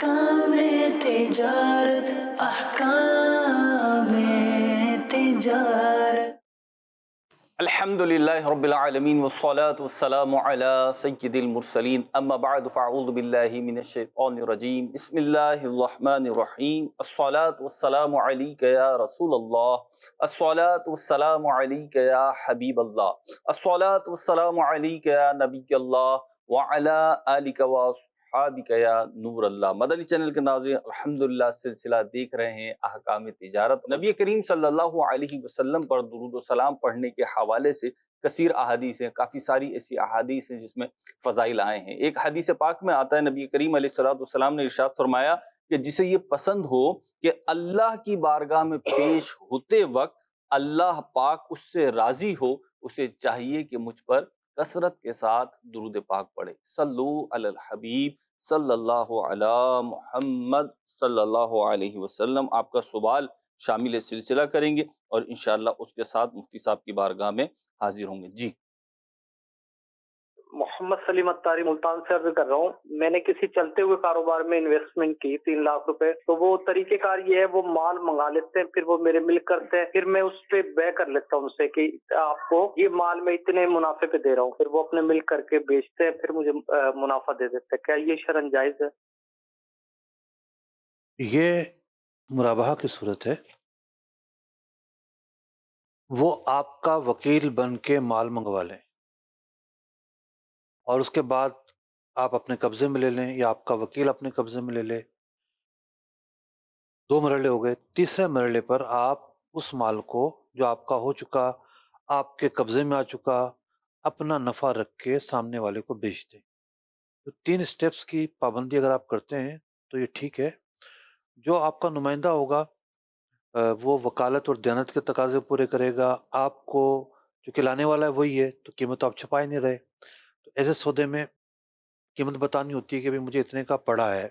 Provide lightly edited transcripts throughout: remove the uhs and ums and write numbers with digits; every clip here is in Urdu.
احکام تجارت، احکام تجارت۔ الحمد للہ رب العالمین والصلاة والسلام علی سید المرسلین، اما بعد فاعوذ باللہ من الشیطان الرجیم، بسم اللہ الرحمن الرحیم۔ الصلاة والسلام علیک یا رسول اللہ، الصلاة والسلام علیک یا حبیب اللہ، الصلاة والسلام علیک یا نبی اللہ وعلی آلک واصحابک یا نور اللہ۔ مدنی چینل کے ناظرین، الحمدللہ سلسلہ دیکھ رہے ہیں احکام تجارت۔ نبی کریم صلی اللہ علیہ وسلم پر درود و سلام پڑھنے کے حوالے سے کثیر احادیث ہیں، کافی ساری ایسی احادیث ہیں جس میں فضائل آئے ہیں۔ ایک حدیث پاک میں آتا ہے، نبی کریم علیہ السلام نے ارشاد فرمایا کہ جسے یہ پسند ہو کہ اللہ کی بارگاہ میں پیش ہوتے وقت اللہ پاک اس سے راضی ہو، اسے چاہیے کہ مجھ پر کثرت کے ساتھ درود پاک پڑھے۔ صلو علی الحبیب صلی اللہ علی محمد صلی اللہ علیہ وسلم۔ آپ کا سوال شامل سلسلہ کریں گے اور انشاءاللہ اس کے ساتھ مفتی صاحب کی بارگاہ میں حاضر ہوں گے۔ جی محمد سلیم اتاری ملتان سے عرض کر رہا ہوں، میں نے کسی چلتے ہوئے کاروبار میں انویسٹمنٹ کی 3 لاکھ روپے، تو وہ طریقہ کار یہ ہے وہ مال منگا لیتے ہیں، پھر وہ میرے ملک کرتے ہیں، پھر میں اس پہ بے کر لیتا ہوں ان سے کہ آپ کو یہ مال میں اتنے منافع پہ دے رہا ہوں، پھر وہ اپنے ملک کر کے بیچتے ہیں، پھر مجھے منافع دے دیتے ہیں۔ کیا یہ شرعاً جائز ہے؟ یہ مرابحہ کی صورت ہے، وہ آپ کا وکیل بن کے مال منگوا لیں اور اس کے بعد آپ اپنے قبضے میں لے لیں یا آپ کا وکیل اپنے قبضے میں لے لے۔ 2 مرحلے ہو گئے۔ تیسرے مرحلے پر آپ اس مال کو جو آپ کا ہو چکا، آپ کے قبضے میں آ چکا، اپنا نفع رکھ کے سامنے والے کو بیچ دیں۔ تو 3 سٹیپس کی پابندی اگر آپ کرتے ہیں تو یہ ٹھیک ہے۔ جو آپ کا نمائندہ ہوگا وہ وکالت اور دیانت کے تقاضے پورے کرے گا، آپ کو جو کھلانے والا ہے وہی ہے، تو قیمت آپ چھپا ہی نہیں رہے۔ تو ایسے سودے میں قیمت بتانی ہوتی ہے کہ بھی مجھے اتنے کا پڑا ہے،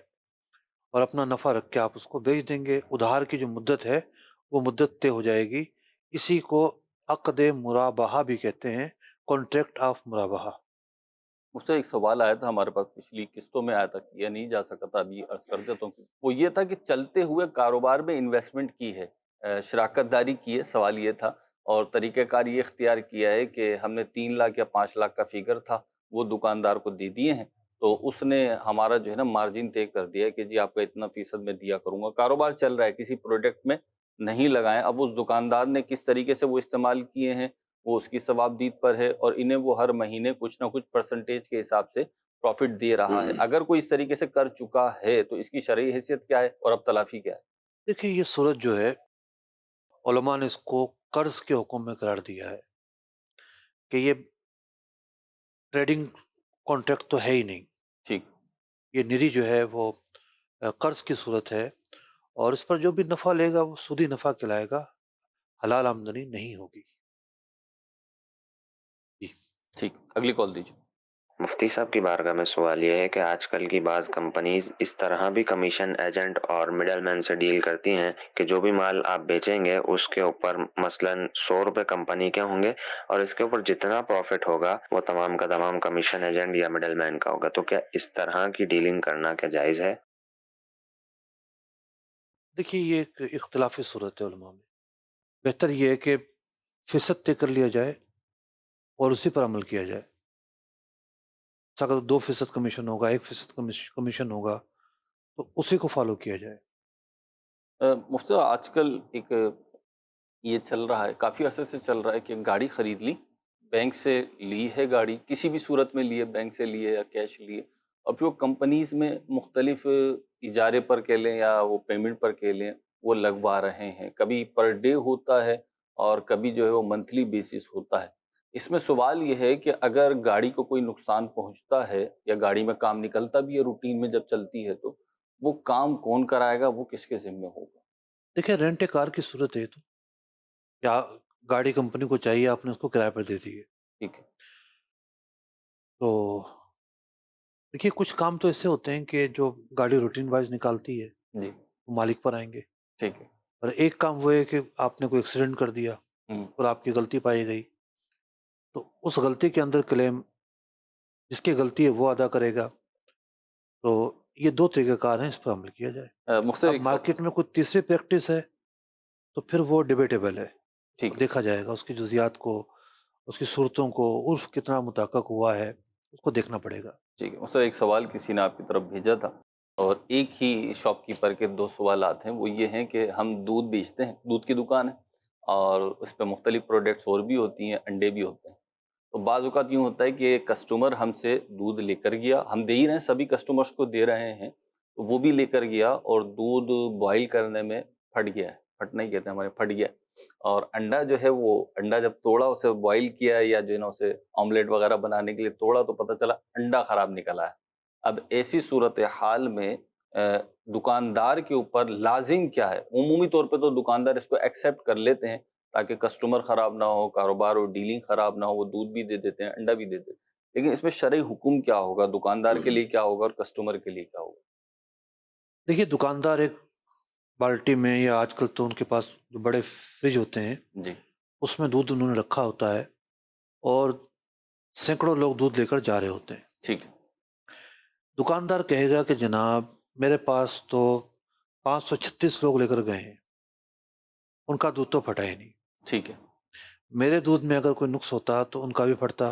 اور اپنا نفع رکھ کے آپ اس کو بیچ دیں گے۔ ادھار کی جو مدت ہے وہ مدت طے ہو جائے گی، اسی کو عقد مرابحہ بھی کہتے ہیں، کانٹریکٹ آف مرابحہ۔ مجھ سے ایک سوال آیا تھا ہمارے پاس، پچھلی قسطوں میں آیا تھا، یہ نہیں جا سکا تھا، ابھی عرض کر دیتا ہوں۔ وہ یہ تھا کہ چلتے ہوئے کاروبار میں انویسٹمنٹ کی ہے، شراکت داری کی ہے۔ سوال یہ تھا اور طریقہ کار یہ اختیار کیا ہے کہ ہم نے 3 لاکھ یا 5 لاکھ کا فگر تھا وہ دکاندار کو دے دیے ہیں، تو اس نے ہمارا جو ہے نا مارجن طے کر دیا ہے کہ جی آپ کا اتنا فیصد میں دیا کروں گا۔ کاروبار چل رہا ہے، کسی پروڈکٹ میں نہیں لگائیں۔ اب اس دکاندار نے کس طریقے سے وہ استعمال کیے ہیں وہ اس کی ثوابدید پر ہے، اور انہیں وہ ہر مہینے کچھ نہ کچھ پرسنٹیج کے حساب سے پروفٹ دے رہا ہے۔ اگر کوئی اس طریقے سے کر چکا ہے تو اس کی شرعی حیثیت کیا ہے اور اب تلافی کیا ہے؟ دیکھیں، یہ صورت جو ہے علماء نے اس کو قرض کے حکم میں قرار دیا ہے کہ یہ ٹریڈنگ کانٹریکٹ تو ہے ہی نہیں، ٹھیک، یہ نری جو ہے وہ قرض کی صورت ہے، اور اس پر جو بھی نفع لے گا وہ سودی نفع کہلائے گا، حلال آمدنی نہیں ہوگی۔ ٹھیک، اگلی کال دیجیے۔ مفتی صاحب کی بارگاہ میں سوال یہ ہے کہ آج کل کی بعض کمپنیز اس طرح بھی کمیشن ایجنٹ اور مڈل مین سے ڈیل کرتی ہیں کہ جو بھی مال آپ بیچیں گے اس کے اوپر مثلا 100 روپے کمپنی کے ہوں گے، اور اس کے اوپر جتنا پروفٹ ہوگا وہ تمام کا تمام کمیشن ایجنٹ یا مڈل مین کا ہوگا۔ تو کیا اس طرح کی ڈیلنگ کرنا کیا جائز ہے؟ دیکھیے، یہ ایک اختلافی صورت ہے علماء میں۔ بہتر یہ ہے کہ فیصد طے کر لیا جائے اور اسی پر عمل کیا جائے۔ اگر 2% کمیشن ہوگا، 1% کمیشن ہوگا، تو اسی کو فالو کیا جائے۔ مفتی آج کل ایک یہ چل رہا ہے، کافی عرصے سے چل رہا ہے کہ گاڑی خرید لی، بینک سے لی ہے گاڑی، کسی بھی صورت میں لی ہے، بینک سے لی ہے یا کیش لی ہے، اور پھر وہ کمپنیز میں مختلف اجارے پر کہہ لیں یا وہ پیمنٹ پر کہہ لیں وہ لگوا رہے ہیں۔ کبھی پر ڈے ہوتا ہے اور کبھی جو ہے وہ منتھلی بیسس ہوتا ہے۔ اس میں سوال یہ ہے کہ اگر گاڑی کو کوئی نقصان پہنچتا ہے یا گاڑی میں کام نکلتا بھی ہے روٹین میں جب چلتی ہے، تو وہ کام کون کرائے گا، وہ کس کے ذمہ ہوگا؟ دیکھیں، رینٹ کار کی صورت ہے تو یا گاڑی کمپنی کو چاہیے آپ نے اس کو کرائے پر دے دی ہے، ٹھیک ہے، تو دیکھیے کچھ کام تو ایسے ہوتے ہیں کہ جو گاڑی روٹین وائز نکالتی ہے جی وہ مالک پر آئیں گے، ٹھیک ہے، اور ایک کام وہ ہے کہ آپ نے کوئی ایکسیڈنٹ کر دیا اور آپ کی غلطی پائی گئی، تو اس غلطی کے اندر کلیم جس کی غلطی ہے وہ ادا کرے گا۔ تو یہ دو طریقہ کار ہیں، اس پر عمل کیا جائے. مختلف اب ایک سوال. مارکیٹ میں کوئی تیسری پریکٹس ہے تو پھر وہ ڈیبیٹیبل ہے. ٹھیک ہے دیکھا جائے گا اس کی جزیات کو، اس کی صورتوں کو، عرف کتنا مطابق ہوا ہے، اس کو دیکھنا پڑے گا. ٹھیک ہے. مختلف ایک سوال کسی نے آپ کی طرف بھیجا تھا، اور ایک ہی شاپ کیپر کے دو سوالات ہیں. وہ یہ ہیں کہ ہم دودھ بیچتے ہیں، دودھ کی دکان ہے، اور اس پہ مختلف پروڈکٹس اور بھی ہوتی ہیں، انڈے بھی ہوتے ہیں. تو بعض اوقات یوں ہوتا ہے کہ کسٹمر ہم سے دودھ لے کر گیا، ہم دے ہی رہے ہیں، سبھی کسٹمرز کو دے رہے ہیں، تو وہ بھی لے کر گیا اور دودھ بوائل کرنے میں پھٹ گیا ہے. پھٹنا ہی کہتے ہیں ہمارے، پھٹ گیا. اور انڈا جو ہے، وہ انڈا جب توڑا، اسے بوائل کیا یا جو ہے نا اسے آملیٹ وغیرہ بنانے کے لیے توڑا، تو پتہ چلا انڈا خراب نکلا ہے. اب ایسی صورتحال میں دکاندار کے اوپر لازم کیا ہے؟ عمومی طور پہ تو دکاندار اس کو ایکسیپٹ کر لیتے ہیں تاکہ کسٹمر خراب نہ ہو، کاروبار اور ڈیلنگ خراب نہ ہو، وہ دودھ بھی دے دیتے ہیں، انڈا بھی دے دیتے ہیں. لیکن اس میں شرعی حکم کیا ہوگا؟ دکاندار کے لیے کیا ہوگا اور کسٹمر کے لیے کیا ہوگا؟ دیکھیے، دکاندار ایک بالٹی میں، یا آج کل تو ان کے پاس جو بڑے فریج ہوتے ہیں جی اس میں دودھ انہوں نے رکھا ہوتا ہے، اور سینکڑوں لوگ دودھ لے کر جا رہے ہوتے ہیں. ٹھیک ہے. دکاندار کہے گا کہ جناب میرے پاس تو 536 لوگ لے کر گئے ہیں، ان کا دودھ تو پھٹا ہی نہیں. ٹھیک ہے. میرے دودھ میں اگر کوئی نقص ہوتا تو ان کا بھی پھٹتا،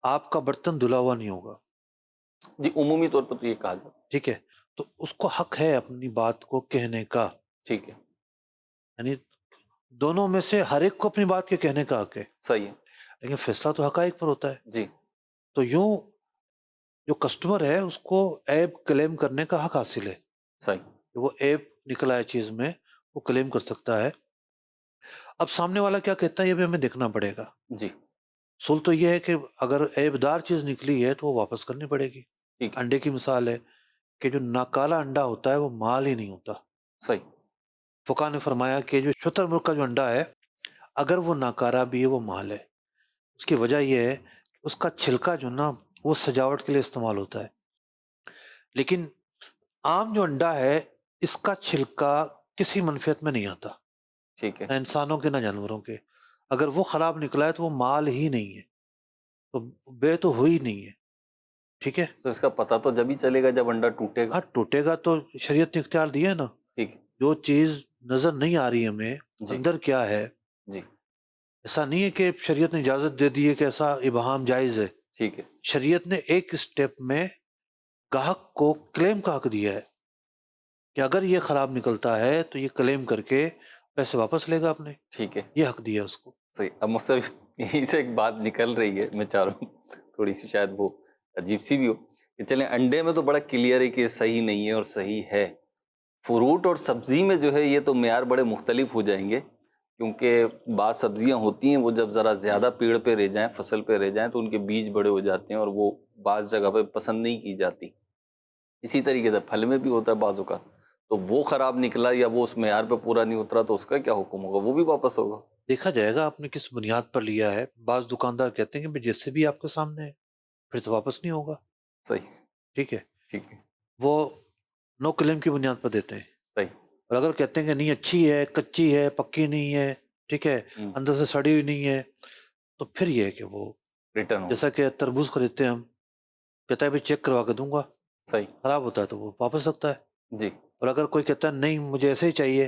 آپ کا برتن دھلا ہوا نہیں ہوگا. جی عمومی طور پر تو یہ کہا جاتا. ٹھیک ہے، تو اس کو حق ہے اپنی بات کو کہنے کا. ٹھیک ہے. یعنی دونوں میں سے ہر ایک کو اپنی بات کے کہنے کا حق ہے، صحیح ہے. لیکن فیصلہ تو حقائق پر ہوتا ہے. جی تو یوں جو کسٹمر ہے اس کو عیب کلیم کرنے کا حق حاصل ہے، صحیح. کہ وہ عیب نکلا ہے چیز میں، وہ کلیم کر سکتا ہے. اب سامنے والا کیا کہتا ہے یہ بھی ہمیں دیکھنا پڑے گا. جی اصول تو یہ ہے کہ اگر عیب دار چیز نکلی ہے تو وہ واپس کرنی پڑے گی. ٹھیک ہے. انڈے کی مثال ہے کہ جو ناکالا انڈا ہوتا ہے وہ مال ہی نہیں ہوتا. صحیح. فقہ نے فرمایا کہ جو شتر مرغ کا جو انڈا ہے اگر وہ ناکارا بھی ہے وہ مال ہے. اس کی وجہ یہ ہے کہ اس کا چھلکا جو نا وہ سجاوٹ کے لیے استعمال ہوتا ہے، لیکن عام جو انڈا ہے اس کا چھلکا کسی منفیت میں نہیں آتا، ٹھیک ہے. نہ انسانوں کے نہ جانوروں کے. اگر وہ خراب نکلا ہے تو وہ مال ہی نہیں ہے، تو بے تو ہوئی نہیں ہے. ٹھیک ہے، تو اس کا پتہ تو جب ہی چلے گا جب انڈا ٹوٹے گا. ہاں ٹوٹے گا تو شریعت نے اختیار دیا ہے نا. ٹھیک ہے. جو چیز نظر نہیں آ رہی ہمیں جی اندر کیا ہے، جی ایسا نہیں ہے کہ شریعت نے اجازت دے دی ہے کہ ایسا ابہام جائز ہے. ٹھیک ہے. شریعت نے ایک اسٹیپ میں گاہک کو کلیم کا حق دیا ہے کہ اگر یہ خراب نکلتا ہے تو یہ کلیم کر کے پیسے واپس لے گا اپنے. ٹھیک ہے. یہ حق دیا اس کو. صحیح. اب مختلف یہیں سے ایک بات نکل رہی ہے، میں چاہ رہا ہوں تھوڑی سی شاید وہ عجیب سی بھی ہو، کہ چلیں انڈے میں تو بڑا کلیئر ہے کہ صحیح نہیں ہے اور صحیح ہے. فروٹ اور سبزی میں جو ہے یہ تو معیار بڑے مختلف ہو جائیں گے، کیونکہ بعض سبزیاں ہوتی ہیں وہ جب ذرا زیادہ پیڑ پہ رہ جائیں، فصل پہ رہ جائیں، تو ان کے بیج بڑے ہو جاتے ہیں اور وہ بعض جگہ پہ پسند نہیں کی جاتی. اسی طریقے سے پھل میں بھی ہوتا ہے بعض اوقات، تو وہ خراب نکلا یا وہ اس معیار پہ پورا نہیں اترا تو اس کا کیا حکم ہوگا؟ وہ بھی واپس ہوگا. دیکھا جائے گا آپ نے کس بنیاد پر لیا ہے. بعض دکاندار کہتے ہیں کہ میں جیسے بھی آپ کے سامنے ہے، پھر تو واپس نہیں ہوگا. صحیح. ٹھیک ہے، ٹھیک ہے. وہ نو کلیم کی بنیاد پر دیتے ہیں. صحیح. اور اگر کہتے ہیں کہ نہیں اچھی ہے، کچی ہے، پکی نہیں ہے، ٹھیک ہے، اندر سے سڑی ہوئی نہیں ہے، تو پھر یہ ہے کہ وہ ریٹرن ہو. جیسا کہ تربوز خریدتے ہیں ہم، کہتا ہے بھی چیک کروا کے دوں گا، صحیح. خراب ہوتا ہے تو وہ واپس رکھتا ہے. جی اور اگر کوئی کہتا ہے نہیں مجھے ایسے ہی چاہیے،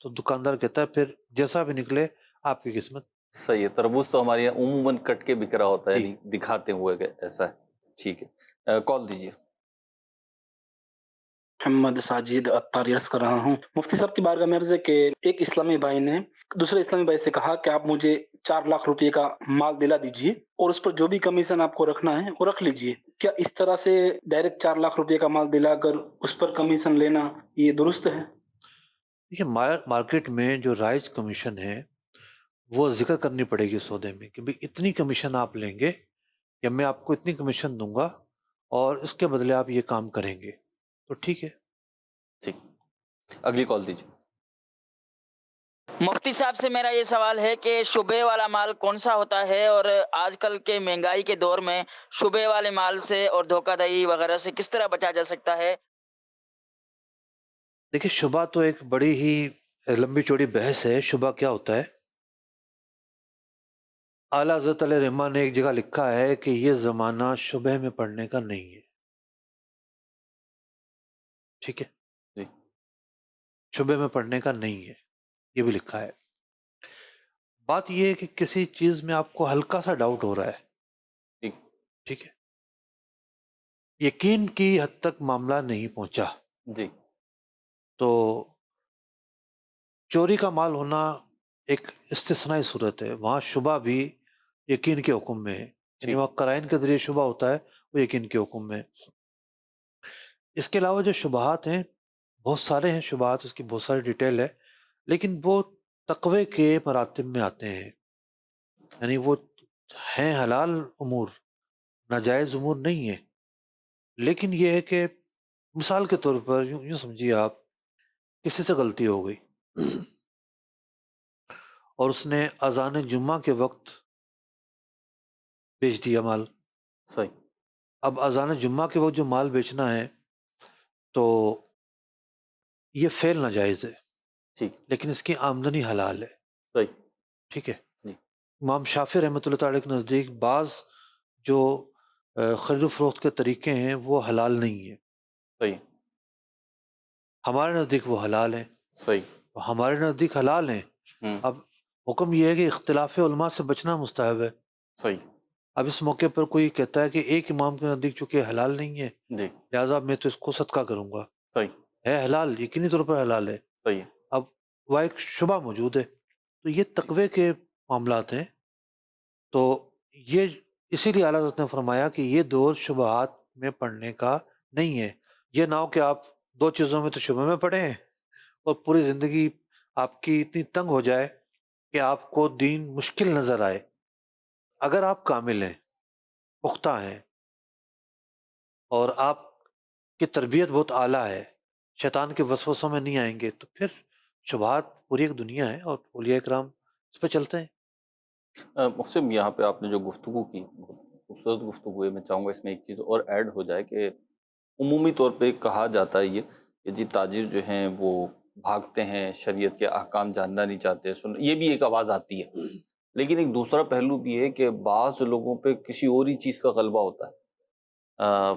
تو دکاندار کہتا ہے پھر جیسا بھی نکلے آپ کی قسمت. صحیح ہے. تربوز تو ہمارے یہاں عموماً کٹ کے بک رہا ہوتا ہے، جی. یعنی دکھاتے ہوئے کہ ایسا ہے. ٹھیک ہے. کال دیجیے. محمد ساجد اتاری عرض کر رہا ہوں. مفتی صاحب کی بارگاہ میں عرض ہے کہ ایک اسلامی بھائی نے دوسرے اسلامی بھائی سے کہا کہ آپ مجھے 4 لاکھ روپے کا مال دلا دیجئے اور اس پر جو بھی کمیشن آپ کو رکھنا ہے وہ رکھ لیجئے. کیا اس طرح سے ڈائریکٹ 4 لاکھ روپے کا مال دلا کر اس پر کمیشن لینا یہ درست ہے؟ دیکھیے، مارکیٹ میں جو رائج کمیشن ہے وہ ذکر کرنی پڑے گی سودے میں کہ بھئی اتنی کمیشن آپ لیں گے یا میں آپ کو اتنی کمیشن دوں گا اور اس کے بدلے آپ یہ کام کریں گے تو ٹھیک ہے. ٹھیک. اگلی کال دیجیے. مفتی صاحب سے میرا یہ سوال ہے کہ شبے والا مال کون سا ہوتا ہے، اور آج کل کے مہنگائی کے دور میں شبے والے مال سے اور دھوکہ دہی وغیرہ سے کس طرح بچا جا سکتا ہے؟ دیکھیے، شبہ تو ایک بڑی ہی لمبی چوڑی بحث ہے. شبہ کیا ہوتا ہے؟ اعلیٰ حضرت علیہ رحمہ نے ایک جگہ لکھا ہے کہ یہ زمانہ شبہ میں پڑھنے کا نہیں ہے. ٹھیک ہے، جی شبے میں پڑھنے کا نہیں ہے، یہ بھی لکھا ہے۔ بات یہ ہے کہ کسی چیز میں آپ کو ہلکا سا ڈاؤٹ ہو رہا ہے، ٹھیک ٹھیک ہے، یقین کی حد تک معاملہ نہیں پہنچا، جی تو چوری کا مال ہونا ایک استثنائی صورت ہے، وہاں شبہ بھی یقین کے حکم میں ہے، یعنی ٹھیک وہاں قرائن کے ذریعے شبہ ہوتا ہے، وہ یقین کے حکم میں ہے۔ اس کے علاوہ جو شبہات ہیں بہت سارے ہیں، شبہات اس کی بہت ساری ڈیٹیل ہے، لیکن وہ تقوی کے مراتب میں آتے ہیں، یعنی وہ ہیں حلال امور، ناجائز امور نہیں ہے، لیکن یہ ہے کہ مثال کے طور پر یوں سمجھیے آپ، کسی سے غلطی ہو گئی اور اس نے اذان جمعہ کے وقت بیچ دیا مال۔ صحیح اب اذان جمعہ کے وقت جو مال بیچنا ہے تو یہ فعل ناجائز ہے، ٹھیک لیکن اس کی آمدنی حلال ہے، صحیح ٹھیک ہے۔ جی امام شافعی رحمۃ اللہ تعالی کے نزدیک بعض جو خرید و فروخت کے طریقے ہیں وہ حلال نہیں ہیں، صحیح ہمارے نزدیک وہ حلال ہیں، صحیح ہمارے نزدیک حلال ہیں۔ ہوں اب حکم یہ ہے کہ اختلاف علماء سے بچنا مستحب ہے۔ صحیح اب اس موقع پر کوئی کہتا ہے کہ ایک امام کے نزدیک چونکہ حلال نہیں ہے جی لہٰذا میں تو اس کو صدقہ کروں گا، صحیح ہے حلال، یقینی طور پر حلال ہے، صحیح ہے اب وہ ایک شبہ موجود ہے، تو یہ تقوی کے معاملات ہیں۔ تو یہ اسی لیے اعلیٰ حضرت نے فرمایا کہ یہ دور شبہات میں پڑھنے کا نہیں ہے، یہ نہ ہو کہ آپ دو چیزوں میں تو شبہ میں پڑھیں اور پوری زندگی آپ کی اتنی تنگ ہو جائے کہ آپ کو دین مشکل نظر آئے۔ اگر آپ کامل ہیں، پختہ ہیں، اور آپ کی تربیت بہت اعلیٰ ہے، شیطان کے وسوسوں میں نہیں آئیں گے، تو پھر شبہات پوری ایک دنیا ہے اور اولیاء کرام اس پہ چلتے ہیں۔ محسن یہاں پہ آپ نے جو گفتگو کی بہت خوبصورت گفتگو ہے، میں چاہوں گا اس میں ایک چیز اور ایڈ ہو جائے کہ عمومی طور پہ کہا جاتا ہے یہ کہ جی تاجر جو ہیں وہ بھاگتے ہیں، شریعت کے احکام جاننا نہیں چاہتے، یہ بھی ایک آواز آتی ہے، لیکن ایک دوسرا پہلو بھی ہے کہ بعض لوگوں پہ کسی اور ہی چیز کا غلبہ ہوتا ہے،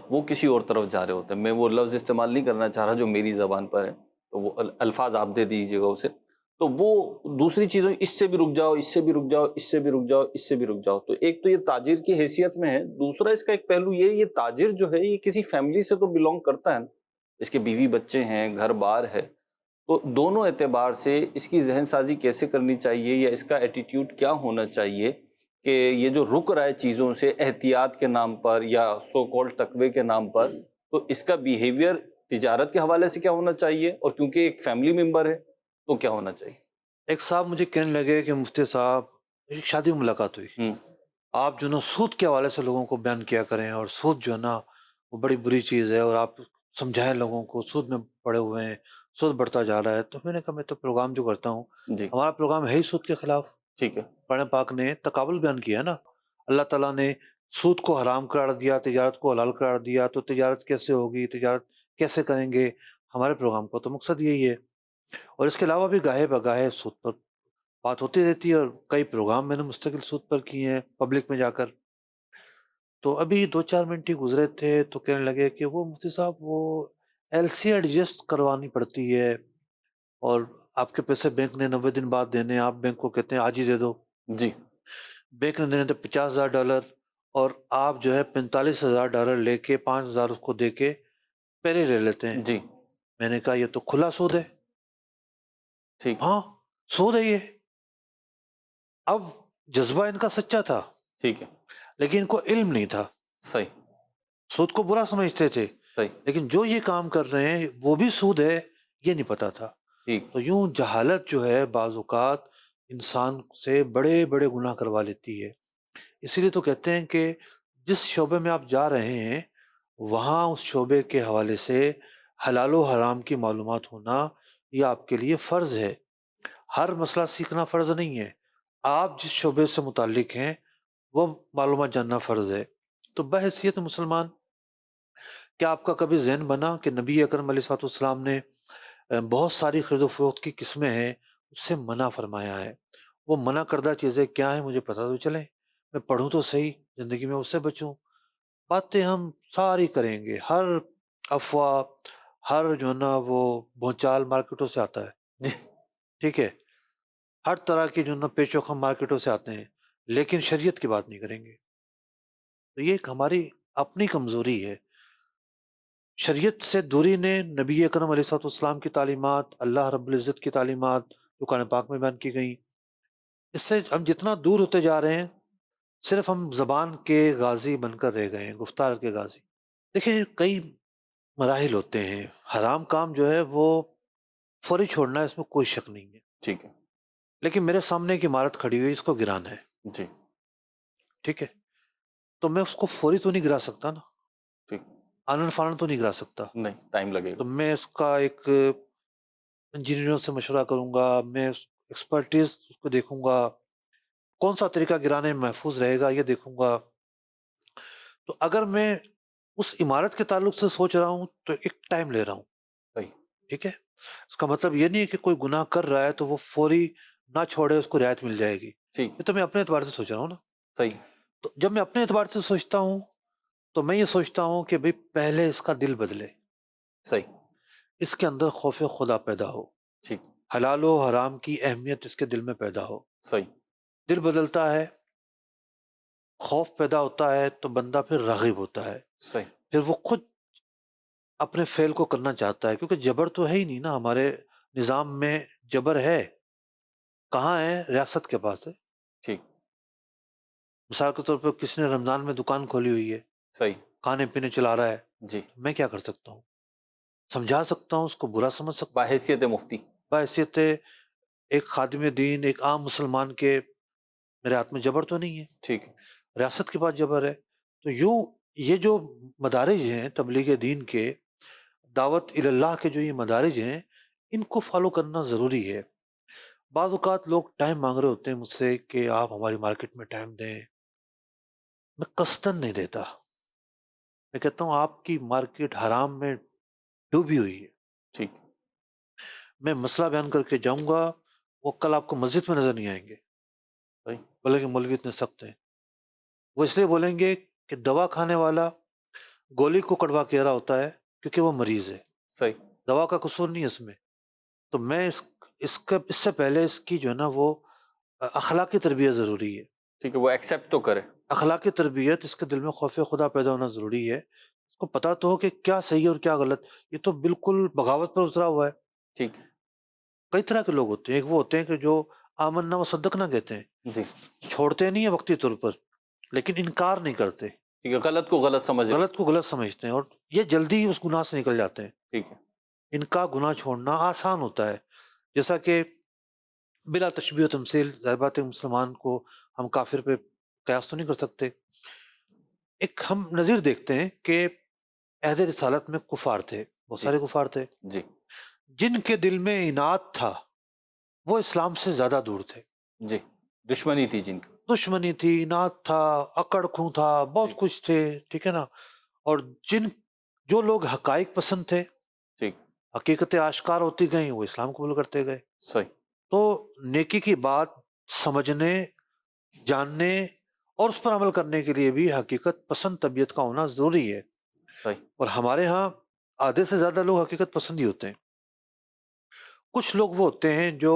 وہ کسی اور طرف جا رہے ہوتے ہیں۔ میں وہ لفظ استعمال نہیں کرنا چاہ رہا جو میری زبان پر ہے، تو وہ الفاظ آپ دے دیجیے گا اسے، تو وہ دوسری چیزوں اس سے بھی رک جاؤ، اس سے بھی رک جاؤ، اس سے بھی رک جاؤ، اس سے بھی رک جاؤ، تو ایک تو یہ تاجر کی حیثیت میں ہے، دوسرا اس کا ایک پہلو یہ تاجر جو ہے یہ کسی فیملی سے تو بلونگ کرتا ہے نا، اس کے بیوی بچے ہیں، گھر بار ہے، تو دونوں اعتبار سے اس کی ذہن سازی کیسے کرنی چاہیے یا اس کا ایٹیٹیوڈ کیا ہونا چاہیے کہ یہ جو رک رہا ہے چیزوں سے احتیاط کے نام پر یا سو کالڈ تقوی کے نام پر، تو اس کا بیہیویئر تجارت کے حوالے سے کیا ہونا چاہیے، اور کیونکہ ایک فیملی ممبر ہے تو کیا ہونا چاہیے؟ ایک صاحب مجھے کہنے لگے کہ مفتی صاحب ایک شادی میں ملاقات ہوئی، آپ جو نا سود کے حوالے سے لوگوں کو بیان کیا کریں، اور سود جو ہے نا وہ بڑی بری چیز ہے، اور آپ سمجھائیں لوگوں کو، سود میں پڑے ہوئے ہیں، سود بڑھتا جا رہا ہے۔ تو میں نے کہا میں تو پروگرام جو کرتا ہوں جی ہمارا پروگرام ہے ہی سود کے خلاف، ٹھیک ہے قرآن پاک نے تقابل بیان کیا ہے نا، اللہ تعالیٰ نے سود کو حرام قرار دیا، تجارت کو حلال قرار دیا، تو تجارت کیسے ہوگی، تجارت کیسے کریں گے؟ ہمارے پروگرام کا تو مقصد یہی ہے، اور اس کے علاوہ بھی گاہے بگاہے سود پر بات ہوتی رہتی ہے، اور کئی پروگرام میں نے مستقل سود پر کیے ہیں پبلک میں جا کر۔ تو ابھی 2-4 منٹ ہی گزرے تھے تو کہنے لگے کہ وہ مفتی صاحب وہ ایل سی ایڈجسٹ کروانی پڑتی ہے، اور آپ کے پیسے بینک نے 90 دن بعد دینے، آپ بینک کو کہتے ہیں آج ہی دے دو، جی بینک نے دینے تھے $50,000 اور آپ جو ہے $45,000 لے کے 5,000 اس کو دے کے پہلے لے لیتے ہیں۔ جی میں نے کہا یہ تو کھلا سود ہے۔ ٹھیک ہاں سود ہے یہ۔ اب جذبہ ان کا سچا تھا ٹھیک ہے لیکن ان کو علم نہیں تھا، صحیح سود کو برا سمجھتے تھے، صحیح لیکن جو یہ کام کر رہے ہیں وہ بھی سود ہے یہ نہیں پتا تھا۔ ٹھیک تو یوں جہالت جو ہے بعض اوقات انسان سے بڑے بڑے گناہ کروا لیتی ہے، اسی لیے تو کہتے ہیں کہ جس شعبے میں آپ جا رہے ہیں وہاں اس شعبے کے حوالے سے حلال و حرام کی معلومات ہونا یہ آپ کے لیے فرض ہے۔ ہر مسئلہ سیکھنا فرض نہیں ہے، آپ جس شعبے سے متعلق ہیں وہ معلومات جاننا فرض ہے۔ تو بحیثیت مسلمان کیا آپ کا کبھی ذہن بنا کہ نبی اکرم علیہ الصلوۃ والسلام نے بہت ساری خرید و فروخت کی قسمیں ہیں اس سے منع فرمایا ہے، وہ منع کردہ چیزیں کیا ہیں مجھے پتہ تو چلے، میں پڑھوں تو صحیح، زندگی میں اس سے بچوں۔ باتیں ہم ساری کریں گے، ہر افواہ، ہر جو ہے نا وہ بھونچال مارکیٹوں سے آتا ہے، جی ٹھیک ہے، ہر طرح کی جو ہے نا پیچ و خم مارکیٹوں سے آتے ہیں، لیکن شریعت کی بات نہیں کریں گے. تو یہ ایک ہماری اپنی کمزوری ہے. شریعت سے دوری نے نبی اکرم علیہ الصلوۃ والسلام کی تعلیمات، اللہ رب العزت کی تعلیمات جو قرآن پاک میں بیان کی گئیں، اس سے ہم جتنا دور ہوتے جا رہے ہیں، صرف ہم زبان کے غازی بن کر رہ گئے ہیں، گفتار کے غازی. دیکھیں کئی مراحل ہوتے ہیں. حرام کام جو ہے وہ فوری چھوڑنا ہے، اس میں کوئی شک نہیں ہے، ٹھیک ہے. لیکن میرے سامنے ایک عمارت کھڑی ہوئی، اس کو گرانا ہے، جی ٹھیک ہے، تو میں اس کو فوری تو نہیں گرا سکتا نا، ٹھیک. آنن فانن تو نہیں گرا سکتا. نہیں، ٹائم لگے تو گا. میں اس کا ایک انجینئروں سے مشورہ کروں گا، میں ایکسپرٹیز اس کو دیکھوں گا، کون سا طریقہ گرانے میں محفوظ رہے گا یہ دیکھوں گا. تو اگر میں اس عمارت کے تعلق سے سوچ رہا ہوں تو ایک ٹائم لے رہا ہوں، صحیح. ٹھیک ہے. اس کا مطلب یہ نہیں ہے کہ کوئی گناہ کر رہا ہے تو وہ فوری نہ چھوڑے، اس کو رعایت مل جائے گی. ٹھیک. یہ تو میں اپنے اعتبار سے سوچ رہا ہوں نا. صحیح. تو جب میں اپنے اعتبار سے سوچتا ہوں تو میں یہ سوچتا ہوں کہ بھئی پہلے اس کا دل بدلے، صحیح. اس کے اندر خوف خدا پیدا ہو، ٹھیک. حلال و حرام کی اہمیت اس کے دل میں پیدا ہو. صحیح. دل بدلتا ہے، خوف پیدا ہوتا ہے تو بندہ پھر راغب ہوتا ہے، صحیح. پھر وہ خود اپنے فعل کو کرنا چاہتا ہے، کیونکہ جبر تو ہے ہی نہیں نا. ہمارے نظام میں جبر ہے کہاں ہے؟ ریاست کے پاس ہے. ٹھیک. مثال کے طور پر کسی نے رمضان میں دکان کھولی ہوئی ہے، صحیح. کھانے پینے چلا رہا ہے، جی. میں کیا کر سکتا ہوں؟ سمجھا سکتا ہوں، اس کو برا سمجھ سکتا ہوں. بحیثیت مفتی. بحیثیت ایک خادم دین، ایک عام مسلمان کے میرے ہاتھ میں جبر تو نہیں ہے، ٹھیک. ریاست کے پاس جبر ہے. تو یوں یہ جو مدارج ہیں تبلیغ دین کے، دعوت اللہ کے جو یہ مدارج ہیں، ان کو فالو کرنا ضروری ہے. بعض اوقات لوگ ٹائم مانگ رہے ہوتے ہیں مجھ سے کہ آپ ہماری مارکیٹ میں ٹائم دیں. میں قصداً نہیں دیتا. میں کہتا ہوں آپ کی مارکیٹ حرام میں ڈوبی ہوئی ہے. ٹھیک. میں مسئلہ بیان کر کے جاؤں گا، وہ کل آپ کو مسجد میں نظر نہیں آئیں گے، صحیح. بولے کہ مولوی اتنے سخت ہیں. وہ اس لیے بولیں گے کہ دوا کھانے والا گولی کو کڑوا کہہ رہا ہوتا ہے کیونکہ وہ مریض ہے، صحیح. دوا کا قصور نہیں ہے اس میں. تو میں اس سے پہلے اس کی جو ہے نا وہ اخلاقی تربیت ضروری ہے. ٹھیک ہے، وہ ایکسیپٹ تو کرے. اخلاقی تربیت، اس کے دل میں خوف خدا پیدا ہونا ضروری ہے. اس کو پتہ تو ہو کہ کیا صحیح ہے اور کیا غلط. یہ تو بالکل بغاوت پر اترا ہوا ہے. ٹھیک. کئی طرح کے لوگ ہوتے ہیں. ایک وہ ہوتے ہیں کہ جو آمنا و صدقنا کہتے ہیں، جی. چھوڑتے نہیں ہیں وقتی طور پر لیکن انکار نہیں کرتے، ٹھیک ہے، غلط کو غلط سمجھے. غلط کو غلط سمجھتے ہیں اور یہ جلدی اس گناہ سے نکل جاتے ہیں. ٹھیک ہے. ان کا گناہ چھوڑنا آسان ہوتا ہے. جیسا کہ بلا تشبیہ و تمثیل، ظاہر بات ہے مسلمان کو ہم کافر پہ قیاس تو نہیں کر سکتے. ایک ہم نظیر دیکھتے ہیں کہ عہد رسالت میں کفار تھے، بہت سارے کفار تھے، جی. جن کے دل میں عناد تھا، وہ اسلام سے زیادہ دور تھے. جی. دشمنی تھی جن کی. دشمنی تھی، عناد تھا، اکڑ خوں تھا، بہت جی. کچھ تھے، ٹھیک ہے نا. اور جو لوگ حقائق پسند تھے، ٹھیک. حقیقتیں آشکار ہوتی گئیں، وہ اسلام قبول کرتے گئے. صحیح. تو نیکی کی بات سمجھنے، جاننے اور اس پر عمل کرنے کے لیے بھی حقیقت پسند طبیعت کا ہونا ضروری ہے. صحیح. اور ہمارے ہاں آدھے سے زیادہ لوگ حقیقت پسند ہی ہوتے ہیں. کچھ لوگ وہ ہوتے ہیں جو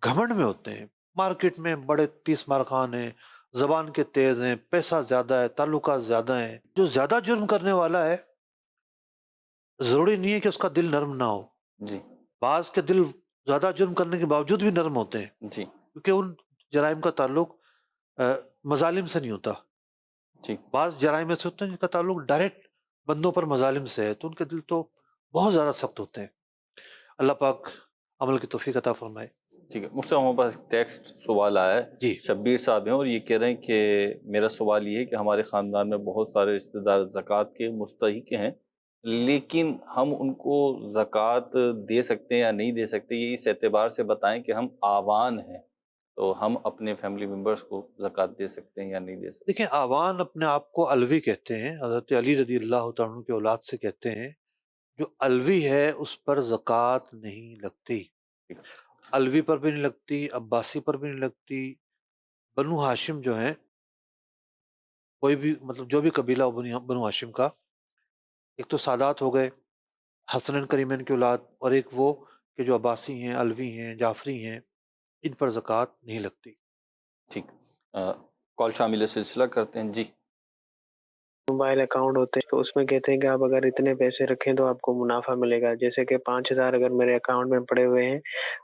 گھمنڈ میں ہوتے ہیں، مارکیٹ میں بڑے 30 مارخان ہیں، زبان کے تیز ہیں، پیسہ زیادہ ہے، تعلقات زیادہ ہیں. جو زیادہ جرم کرنے والا ہے ضروری نہیں ہے کہ اس کا دل نرم نہ ہو. جی. بعض کے دل زیادہ جرم کرنے کے باوجود بھی نرم ہوتے ہیں، جی. کیونکہ ان جرائم کا تعلق مظالم سے نہیں ہوتا. ٹھیک. بعض جرائم ایسے ہوتے ہیں جن کا تعلق ڈائریکٹ بندوں پر مظالم سے ہے، تو ان کے دل تو بہت زیادہ سخت ہوتے ہیں. اللہ پاک عمل کی توفیق عطا فرمائے. ٹھیک ہے. مجھ سے ہمارے پاس ٹیکسٹ سوال آیا ہے. جی. شبیر صاحب ہیں اور یہ کہہ رہے ہیں کہ میرا سوال یہ ہے کہ ہمارے خاندان میں بہت سارے رشتہ دار زکوٰۃ کے مستحق ہیں، لیکن ہم ان کو زکوٰۃ دے سکتے ہیں یا نہیں دے سکتے، یہ اس اعتبار سے بتائیں کہ ہم آوان ہیں تو ہم اپنے فیملی ممبرس کو زکوٰۃ دے سکتے ہیں یا نہیں دے سکتے. دیکھیں، آوان اپنے آپ کو الوی کہتے ہیں، حضرت علی رضی اللہ تعالیٰ عنہ کے اولاد سے کہتے ہیں. جو الوی ہے اس پر زکوٰۃ نہیں لگتی، الوی پر بھی نہیں لگتی، عباسی پر بھی نہیں لگتی. بنو ہاشم جو ہیں، کوئی بھی مطلب جو بھی قبیلہ ہو بنو ہاشم کا، ایک تو سادات ہو گئے، حسنین کریمین کی اولاد، اور ایک وہ کہ جو عباسی ہیں، علوی ہیں، جعفری ہیں، ان پر زکوٰۃ نہیں لگتی۔ ٹھیک، کال شامل سلسلہ کرتے ہیں جی۔ موبائل اکاؤنٹ ہوتے ہیں تو اس میں کہتے ہیں کہ آپ اگر اتنے پیسے رکھیں تو آپ کو منافع ملے گا، جیسے کہ 5,000 اگر میرے اکاؤنٹ میں پڑے ہوئے ہیں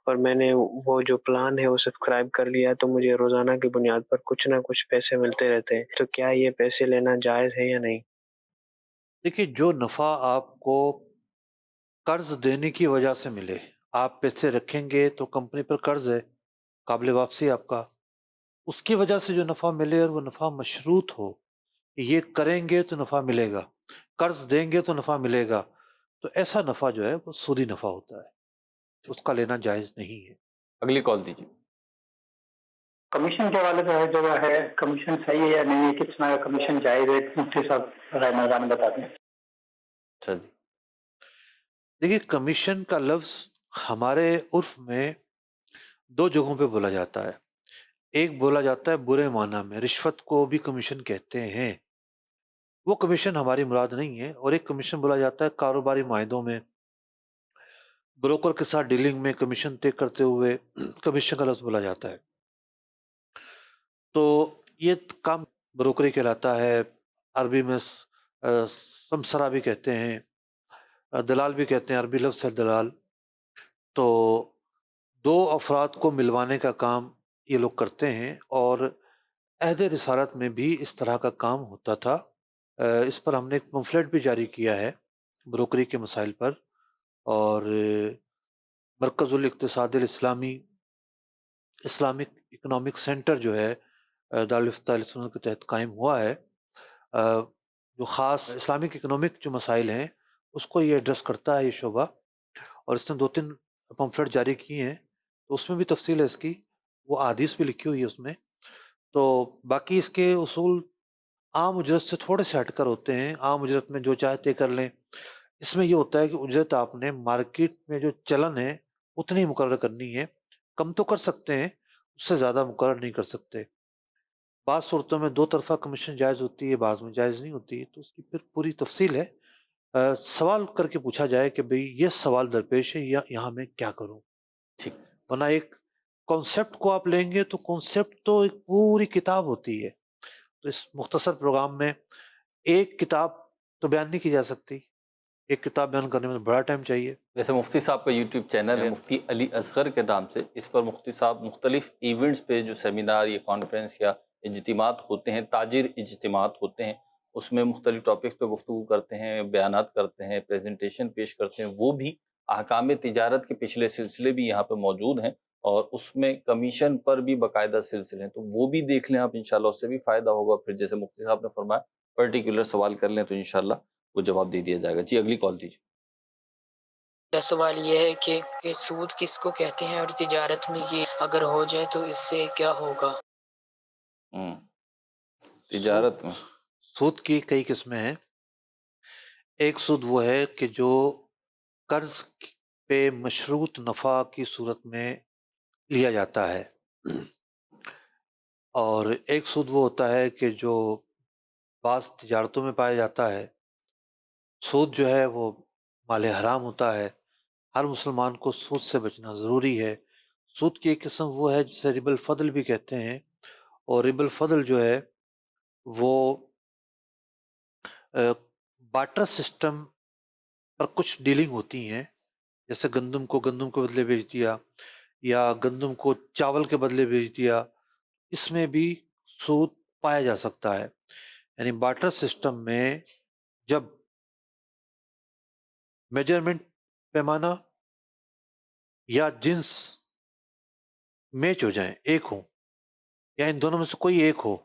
اور میں نے وہ جو پلان ہے وہ سبسکرائب کر لیا تو مجھے روزانہ کی بنیاد پر کچھ نہ کچھ پیسے ملتے رہتے ہیں، تو کیا یہ پیسے لینا جائز ہے یا نہیں؟ دیکھیے، جو نفع آپ کو قرض دینے کی وجہ سے ملے، آپ پیسے رکھیں گے تو کمپنی پر قرض ہے، قابل واپسی ہے آپ کا، اس کی وجہ سے جو نفع ملے اور وہ نفع مشروط ہو کہ یہ کریں گے تو نفع ملے گا، قرض دیں گے تو نفع ملے گا، تو ایسا نفع جو ہے وہ سودی نفع ہوتا ہے، اس کا لینا جائز نہیں ہے۔ اگلی کال دیجیے۔ کمیشن کے حوالے سے جو ہے کمیشن صحیح ہے یا نہیں ہے، کتنا کمیشن جائز ہے، مفتی صاحب رائے نظام بتا دیں۔ اچھا جی، دیکھیے، کمیشن کا لفظ ہمارے عرف میں دو جگہوں پہ بولا جاتا ہے۔ ایک بولا جاتا ہے برے معنی میں، رشوت کو بھی کمیشن کہتے ہیں، وہ کمیشن ہماری مراد نہیں ہے، اور ایک کمیشن بولا جاتا ہے کاروباری معاہدوں میں، بروکر کے ساتھ ڈیلنگ میں کمیشن طے کرتے ہوئے کمیشن کا لفظ بولا جاتا ہے۔ تو یہ کام بروکری کہلاتا ہے، عربی میں سمسرہ بھی کہتے ہیں، دلال بھی کہتے ہیں، عربی لفظ ہے دلال۔ تو دو افراد کو ملوانے کا کام یہ لوگ کرتے ہیں، اور عہد رسالت میں بھی اس طرح کا کام ہوتا تھا۔ اس پر ہم نے ایک پمفلیٹ بھی جاری کیا ہے بروکری کے مسائل پر، اور مرکز الاقتصاد الاسلامی، اسلامک اکنامک سینٹر جو ہے دارالفتہ اہل سنت کے تحت قائم ہوا ہے، جو خاص اسلامک اکنامک جو مسائل ہیں اس کو یہ ایڈریس کرتا ہے یہ شعبہ، اور اس نے 2-3 پمفلیٹ جاری کی ہیں، تو اس میں بھی تفصیل ہے اس کی، وہ احادیث بھی لکھی ہوئی ہے اس میں۔ تو باقی اس کے اصول عام اجرت سے تھوڑے سے ہٹ کر ہوتے ہیں، عام اجرت میں جو چاہے طے کر لیں، اس میں یہ ہوتا ہے کہ اجرت آپ نے مارکیٹ میں جو چلن ہے اتنی مقرر کرنی ہے، کم تو کر سکتے ہیں، اس سے زیادہ مقرر نہیں کر سکتے۔ بعض صورتوں میں 2 طرفہ کمیشن جائز ہوتی ہے، بعض میں جائز نہیں ہوتی، تو اس کی پھر پوری تفصیل ہے۔ سوال کر کے پوچھا جائے کہ بھئی یہ سوال درپیش ہے، یا یہاں میں کیا کروں، ٹھیک، ورنہ ایک کانسیپٹ کو آپ لیں گے تو کانسیپٹ تو ایک پوری کتاب ہوتی ہے، تو اس مختصر پروگرام میں ایک کتاب تو بیان نہیں کی جا سکتی، ایک کتاب بیان کرنے میں بڑا ٹائم چاہیے۔ ویسے مفتی صاحب کا یوٹیوب چینل ہے مفتی علی اصغر کے نام سے، اس پر مفتی صاحب مختلف ایونٹس پہ جو سیمینار یا کانفرنس یا اجتماعات ہوتے ہیں، تاجر اجتماعات ہوتے ہیں، اس میں مختلف ٹاپکس پہ گفتگو کرتے ہیں، بیانات کرتے ہیں، پریزنٹیشن پیش کرتے ہیں، وہ بھی احکام تجارت کے پچھلے سلسلے بھی یہاں پہ موجود ہیں، اور اس میں کمیشن پر بھی باقاعدہ سلسلے ہیں، تو وہ بھی دیکھ لیں آپ، انشاءاللہ اس سے بھی فائدہ ہوگا۔ پھر جیسے مفتی صاحب نے فرمایا پرٹیکولر سوال کر لیں تو انشاءاللہ وہ جواب دے دیا جائے گا۔ جی اگلی کال دیجیے۔ میرا سوال یہ ہے کہ سود کس کو کہتے ہیں، اور تجارت میں یہ اگر ہو جائے تو اس سے کیا ہوگا؟ تجارت میں سود کی کئی قسمیں ہیں۔ ایک سود وہ ہے کہ جو قرض پہ مشروط نفع کی صورت میں لیا جاتا ہے، اور ایک سود وہ ہوتا ہے کہ جو بعض تجارتوں میں پایا جاتا ہے۔ سود جو ہے وہ مال حرام ہوتا ہے، ہر مسلمان کو سود سے بچنا ضروری ہے۔ سود کی ایک قسم وہ ہے جسے ربا الفضل بھی کہتے ہیں، اور ربا الفضل جو ہے وہ بارٹر سسٹم پر کچھ ڈیلنگ ہوتی ہیں، جیسے گندم کو گندم کے بدلے بیچ دیا، یا گندم کو چاول کے بدلے بیچ دیا، اس میں بھی سود پایا جا سکتا ہے۔ یعنی بارٹر سسٹم میں جب میجرمنٹ پیمانہ یا جنس میچ ہو جائیں، ایک ہوں، یا ان دونوں میں سے کوئی ایک ہو،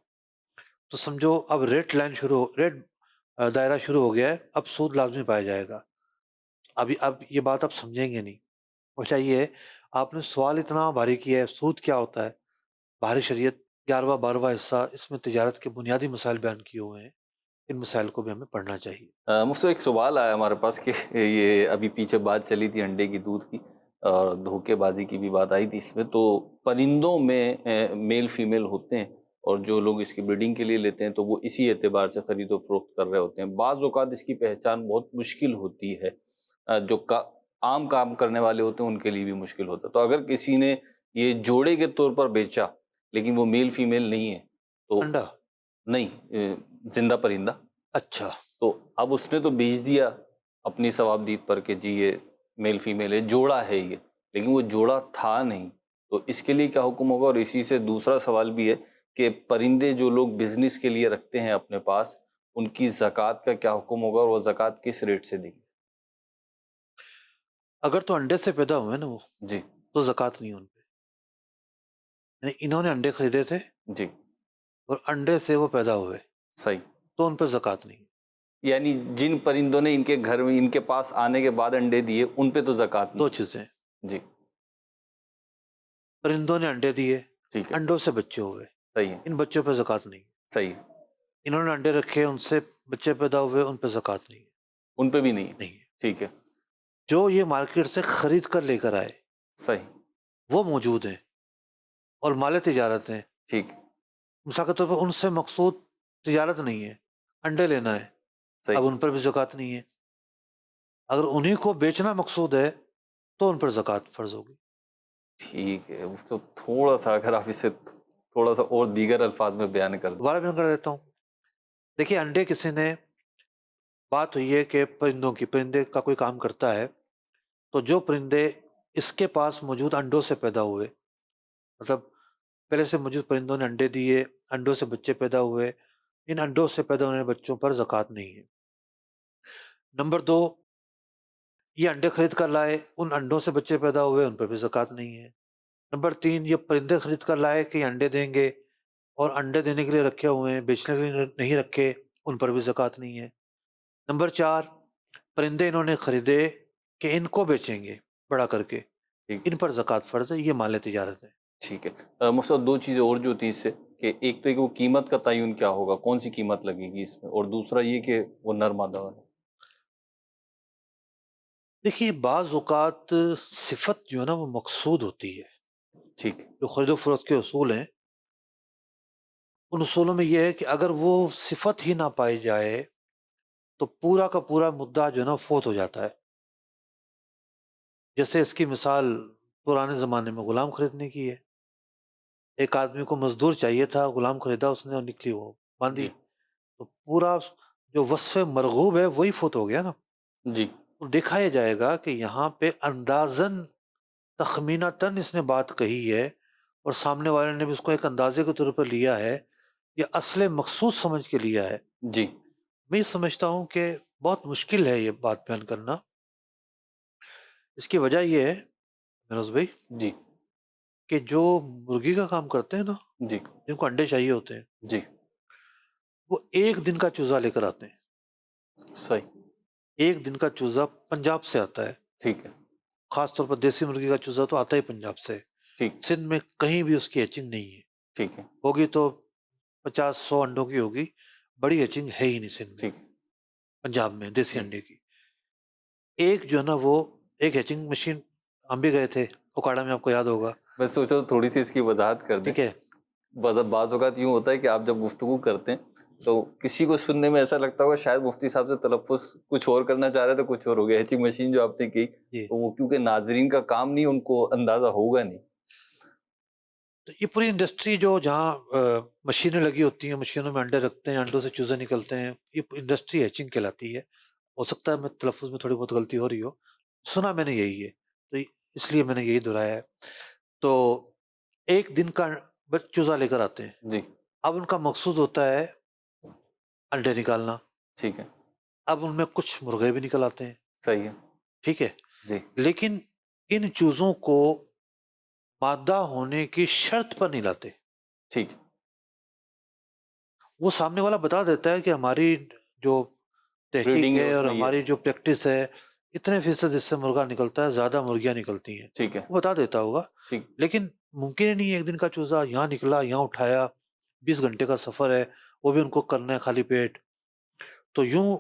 تو سمجھو اب ریٹ دائرہ شروع ہو گیا ہے، اب سود لازمی پایا جائے گا۔ اب یہ بات آپ سمجھیں گے نہیں، وجہ یہ ہے آپ نے سوال اتنا بھاری کیا ہے، سود کیا ہوتا ہے، بحری شریعت 11واں 12واں حصہ، اس میں تجارت کے بنیادی مسائل بیان کیے ہوئے ہیں، ان مسائل کو بھی ہمیں پڑھنا چاہیے۔ مجھ ایک سوال آیا ہمارے پاس کہ یہ ابھی پیچھے بات چلی تھی انڈے کی، دودھ کی، اور دھوکے بازی کی بھی بات آئی تھی اس میں، تو پرندوں میں میل فیمیل ہوتے ہیں، اور جو لوگ اس کی بریڈنگ کے لیے لیتے ہیں تو وہ اسی اعتبار سے خرید و فروخت کر رہے ہوتے ہیں۔ بعض اوقات اس کی پہچان بہت مشکل ہوتی ہے، جو عام کام کرنے والے ہوتے ہیں ان کے لیے بھی مشکل ہوتا ہے. تو اگر کسی نے یہ جوڑے کے طور پر بیچا لیکن وہ میل فیمیل نہیں ہے تو انڈا نہیں زندہ پرندہ, اچھا تو اب اس نے تو بیچ دیا اپنی ثواب دید پر کہ جی یہ میل فیمیل ہے, جوڑا ہے یہ, لیکن وہ جوڑا تھا نہیں. تو اس کے لیے کیا حکم ہوگا؟ اور اسی سے دوسرا سوال بھی ہے کہ پرندے جو لوگ بزنس کے لیے رکھتے ہیں اپنے پاس, ان کی زکوٰۃ کا کیا حکم ہوگا اور وہ زکوٰۃ کس ریٹ سے دیں گے؟ اگر تو انڈے سے پیدا ہوئے نا وہ, جی تو زکوٰۃ نہیں ان پہ. یعنی انہوں نے انڈے خریدے تھے جی اور انڈے سے وہ پیدا ہوئے, صحیح. تو ان پہ زکوٰۃ نہیں. یعنی جن پرندوں نے ان کے گھر میں ان کے پاس آنے کے بعد انڈے دیے ان پہ تو زکوٰۃ نہیں. دو چیزیں, جی پرندوں نے انڈے دیے, ٹھیک ہے, انڈوں سے بچے ہوئے, صحیح ہے, ان بچوں پہ زکوٰۃ نہیں. صحیح ہے, انہوں نے انڈے رکھے, ان سے بچے پیدا ہوئے, ان پہ زکوٰۃ نہیں. ان پہ بھی نہیں ہے, نہیں. ٹھیک ہے, جو یہ مارکیٹ سے خرید کر لے کر آئے صحیح, وہ موجود ہیں اور مال تجارت ہیں. ٹھیک, مثال کے طور پر ان سے مقصود تجارت نہیں ہے, انڈے لینا ہے, صحیح, اب ان پر بھی زکوٰۃ نہیں ہے. اگر انہی کو بیچنا مقصود ہے تو ان پر زکوٰۃ فرض ہوگی. ٹھیک ہے. تو تھوڑا سا اگر آپ اسے تھوڑا سا اور دیگر الفاظ میں بیان کر دیں. دوبارہ بیان کر دیتا ہوں. دیکھیے انڈے کسی نے, بات ہوئی ہے کہ پرندوں کی, پرندے کا کوئی کام کرتا ہے, تو جو پرندے اس کے پاس موجود انڈوں سے پیدا ہوئے, مطلب پہلے سے موجود پرندوں نے انڈے دیے, انڈوں سے بچے پیدا ہوئے, ان انڈوں سے پیدا ہونے والے بچوں پر زکوٰۃ نہیں ہے. نمبر 2, یہ انڈے خرید کر لائے, ان انڈوں سے بچے پیدا ہوئے, ان پر بھی زکوٰۃ نہیں ہے. نمبر 3, یہ پرندے خرید کر لائے کہ یہ انڈے دیں گے اور انڈے دینے کے لیے رکھے ہوئے ہیں, بیچنے کے لیے نہیں رکھے, ان پر بھی زکوٰۃ نہیں ہے. نمبر 4, پرندے انہوں نے خریدے کہ ان کو بیچیں گے بڑا کر کے, ان پر زکوٰۃ فرض ہے, یہ مال تجارت ہے. ٹھیک ہے. مقصد دو چیزیں اور جو تھی اس سے, کہ ایک تو کہ وہ قیمت کا تعین کیا ہوگا, کون سی قیمت لگے گی اس میں, اور دوسرا یہ کہ وہ نر مادہ والا. دیکھیے بعض اوقات صفت جو ہے نا وہ مقصود ہوتی ہے. ٹھیک, جو خرید و فروخت کے اصول ہیں, ان اصولوں میں یہ ہے کہ اگر وہ صفت ہی نہ پائی جائے تو پورا کا پورا مدعا جو ہے نا فوت ہو جاتا ہے. جیسے اس کی مثال پرانے زمانے میں غلام خریدنے کی ہے. ایک آدمی کو مزدور چاہیے تھا, غلام خریدا اس نے اور نکلی وہ باندھی, تو پورا جو وصف مرغوب ہے وہی فوت ہو گیا نا. جی, تو دیکھا یہ جائے گا کہ یہاں پہ اندازاً تخمینتاً اس نے بات کہی ہے اور سامنے والے نے بھی اس کو ایک اندازے کے طور پر لیا ہے, یہ اصل مقصود سمجھ کے لیا ہے. جی, میں سمجھتا ہوں کہ بہت مشکل ہے یہ بات بیان کرنا. اس کی وجہ یہ ہے میروز بھائی جی, کہ جو مرغی کا کام کرتے ہیں نا, جی, جن کو انڈے چاہیے ہوتے ہیں, جی, وہ ایک دن کا چوزا لے کر آتے ہیں. صحیح, ایک دن کا چوزا پنجاب سے آتا ہے. ٹھیک ہے, خاص طور پر دیسی مرغی کا چوزا تو آتا ہی پنجاب سے. ٹھیک, سندھ میں کہیں بھی اس کی ہیچنگ نہیں ہے. ٹھیک ہے, ہوگی تو 50-100 انڈوں کی ہوگی, بڑی ہیچنگ ہے ہی نہیں سندھ میں. ٹھیک ہے, پنجاب میں دیسی انڈے کی ایک جو ہے نا وہ ایک ہیچنگ مشین, ہم بھی گئے تھے اوکاڑا میں, آپ کو یاد ہوگا. میں سوچا تھوڑی سی اس کی وضاحت کر دیں. ٹھیک ہے, بعض اوقات یوں ہوتا ہے کہ آپ جب گفتگو کرتے ہیں تو کسی کو سننے میں ایسا لگتا ہوگا شاید مفتی صاحب سے تلفظ کچھ اور کرنا چاہ رہے تو کچھ اور ہو گیا. ہیچنگ مشین جو آپ نے کی, جی, تو وہ کیونکہ ناظرین کا کام نہیں, ان کو اندازہ ہوگا نہیں. تو یہ پوری انڈسٹری جو جہاں مشینیں لگی ہوتی ہیں, مشینوں میں انڈے رکھتے ہیں, انڈوں سے چوزے نکلتے ہیں, یہ انڈسٹری ہیچنگ کہلاتی ہے. ہو سکتا ہے میں تلفظ میں تھوڑی بہت غلطی ہو رہی ہو, سنا میں نے یہی ہے تو اس لیے میں نے یہی دہرایا ہے. تو ایک دن کا چوزا لے کر آتے ہیں. جی, اب ان کا مقصود ہوتا ہے انڈے نکالنا. ٹھیک ہے, اب ان میں کچھ مرغے بھی نکل آتے ہیں. صحیح ہے, ٹھیک ہے, جی, لیکن ان چوزوں کو مادہ ہونے کی شرط پر نہیں لاتے. ٹھیک, وہ سامنے والا بتا دیتا ہے کہ ہماری جو تحقیق ہے اور ہماری جو پریکٹس ہے, اتنے فیصد اس سے مرغا نکلتا ہے, زیادہ مرغیاں نکلتی ہیں. ٹھیک ہے, وہ بتا دیتا ہوگا. ٹھیک, لیکن ممکن ہی نہیں ہے ایک دن کا چوزا یہاں نکلا, یہاں اٹھایا, 20 گھنٹے کا سفر ہے, وہ بھی ان کو کرنا ہے خالی پیٹ, تو یوں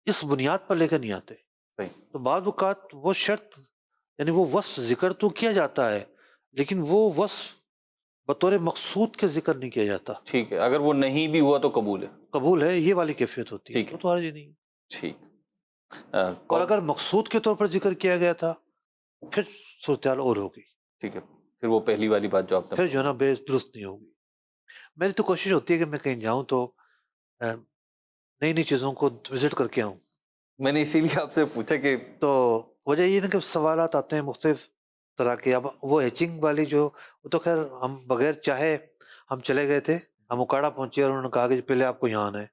اس بنیاد پر لے کر نہیں آتے. تو بعض اوقات وہ شرط یعنی وہ وصف ذکر تو کیا جاتا ہے, لیکن وہ وصف بطور مقصود کے ذکر نہیں کیا جاتا. ٹھیک ہے, اگر وہ نہیں بھی ہوا تو قبول ہے. قبول ہے, یہ والی کیفیت ہوتی ہے, ٹھیک ہے, تو حرج نہیں. ٹھیک. اور اگر مقصود کے طور پر ذکر کیا گیا تھا پھر صورتحال اور ہوگی. ٹھیک ہے, پھر وہ پہلی والی بات جو آپ نے پھر جو ہے نا بے درست نہیں ہوگی. میری تو کوشش ہوتی ہے کہ میں کہیں جاؤں تو نئی نئی چیزوں کو وزٹ کر کے آؤں. میں نے اسی لیے آپ سے پوچھا کہ تو وجہ یہ ہے کہ سوالات آتے ہیں مختلف طرح کے. اب وہ ہیچنگ والی جو وہ تو خیر ہم بغیر چاہے ہم چلے گئے تھے, ہم اکاڑا پہنچے اور انہوں نے کہا کہ پہلے آپ کو یہاں آنا ہے,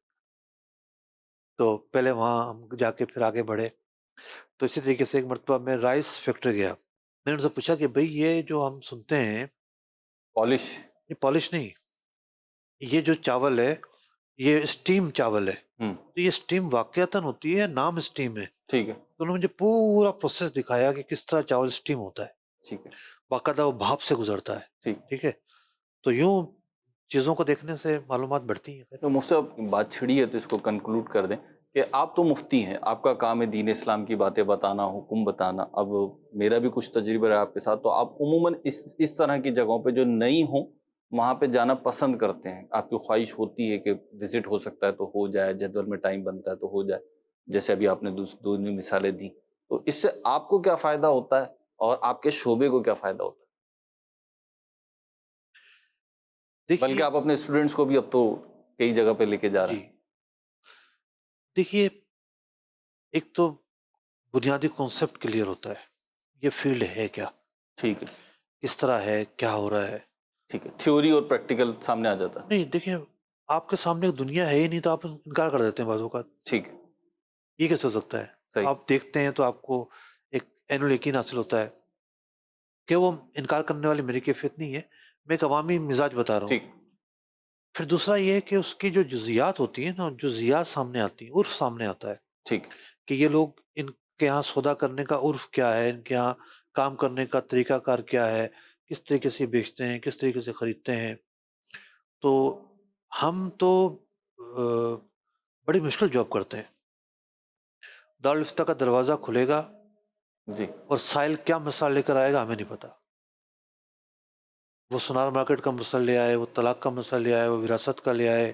تو پہلے وہاں ہم جا کے پھر آگے بڑھے. تو اسی طریقے سے ایک مرتبہ میں رائس فیکٹری گیا. میں نے ان سے پوچھا کہ بھئی یہ جو ہم سنتے ہیں پالش, یہ پالش نہیں, یہ جو چاول ہے یہ اسٹیم چاول ہے, تو یہ اسٹیم واقعتاً ہوتی ہے, نام اسٹیم ہے. ٹھیک ہے, تو انہوں نے مجھے پورا پروسیس دکھایا کہ کس طرح چاول اسٹیم ہوتا ہے, ٹھیک ہے, باقاعدہ وہ بھاپ سے گزرتا ہے. ٹھیک. ٹھیک ہے, تو یوں چیزوں کو دیکھنے سے معلومات بڑھتی ہیں. تو مفتی صاحب بات چھڑی ہے تو اس کو کنکلوڈ کر دیں کہ آپ تو مفتی ہیں, آپ کا کام ہے دین اسلام کی باتیں بتانا, حکم بتانا. اب میرا بھی کچھ تجربہ ہے آپ کے ساتھ, تو آپ عموماً اس طرح کی جگہوں پہ جو نئی ہوں وہاں پہ جانا پسند کرتے ہیں. آپ کی خواہش ہوتی ہے کہ وزٹ ہو سکتا ہے تو ہو جائے, جدول میں ٹائم بنتا ہے تو ہو جائے, جیسے ابھی آپ نے دو مثالیں دیں. تو اس سے آپ کو کیا فائدہ ہوتا ہے اور آپ کے شعبے کو کیا فائدہ ہوتا ہے؟ بلکہ آپ اپنے اسٹوڈنٹس کو بھی اب تو کئی جگہ پہ لے کے جا رہے ہیں. دیکھیے, ایک تو بنیادی کانسیپٹ کلیئر ہوتا ہے, یہ فیلڈ ہے کیا, ٹھیک ہے, کس طرح ہے, کیا ہو رہا ہے. ٹھیک ہے, تھیوری اور پریکٹیکل سامنے آ جاتا ہے. نہیں دیکھیں, آپ کے سامنے ایک دنیا ہے ہی نہیں تو آپ انکار کر دیتے ہیں بعض اوقات. ٹھیک ہے, یہ کیسے ہو سکتا ہے؟ آپ دیکھتے ہیں تو آپ کو ایک عین الیقین حاصل ہوتا ہے کہ وہ انکار کرنے والی میری کیفیت نہیں ہے, میں ایک عوامی مزاج بتا رہا ہوں. ٹھیک. پھر دوسرا یہ ہے کہ اس کی جو جزیات ہوتی ہیں نا, جزیات سامنے آتی ہیں, عرف سامنے آتا ہے. ٹھیک, کہ یہ لوگ ان کے یہاں سودا کرنے کا عرف کیا ہے, ان کے یہاں کام کرنے کا طریقہ کار کیا ہے, کس طریقے سے بیچتے ہیں, کس طریقے سے خریدتے ہیں. تو ہم تو بڑی مشکل جاب کرتے ہیں. دارالفتہ کا دروازہ کھلے گا جی, اور سائل کیا مسئلہ لے کر آئے گا ہمیں نہیں پتا. وہ سونار مارکیٹ کا مسئلہ لے آئے, وہ طلاق کا مسئلہ لے آئے, وہ وراثت کا لے آئے,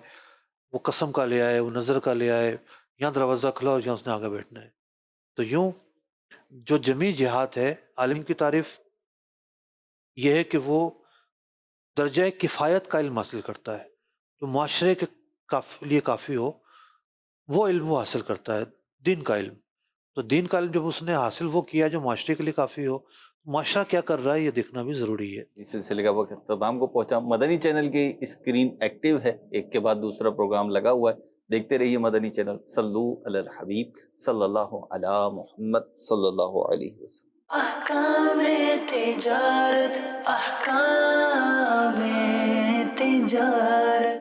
وہ قسم کا لے آئے, وہ نظر کا لے آئے. یہاں دروازہ کھلا اور یہاں اس نے آگے بیٹھنا ہے. تو یوں جو جمی جہاد ہے, عالم کی تعریف یہ ہے کہ وہ درجہ کفایت کا علم حاصل کرتا ہے, جو معاشرے کے لیے کافی ہو وہ علم وہ حاصل کرتا ہے, دین کا علم. تو دین کا علم جب اس نے حاصل وہ کیا جو معاشرے کے لیے کافی ہو, معاشرہ کیا کر رہا ہے یہ دیکھنا بھی ضروری ہے. اس سلسلے کا وقت اختتام کو پہنچا. مدنی چینل کی اسکرین ایکٹیو ہے, ایک کے بعد دوسرا پروگرام لگا ہوا ہے, دیکھتے رہیے مدنی چینل. صلو علی الحبیب صلی اللہ علی محمد صلی اللہ علیہ وسلم. احکام تجارت, احکام تجارت.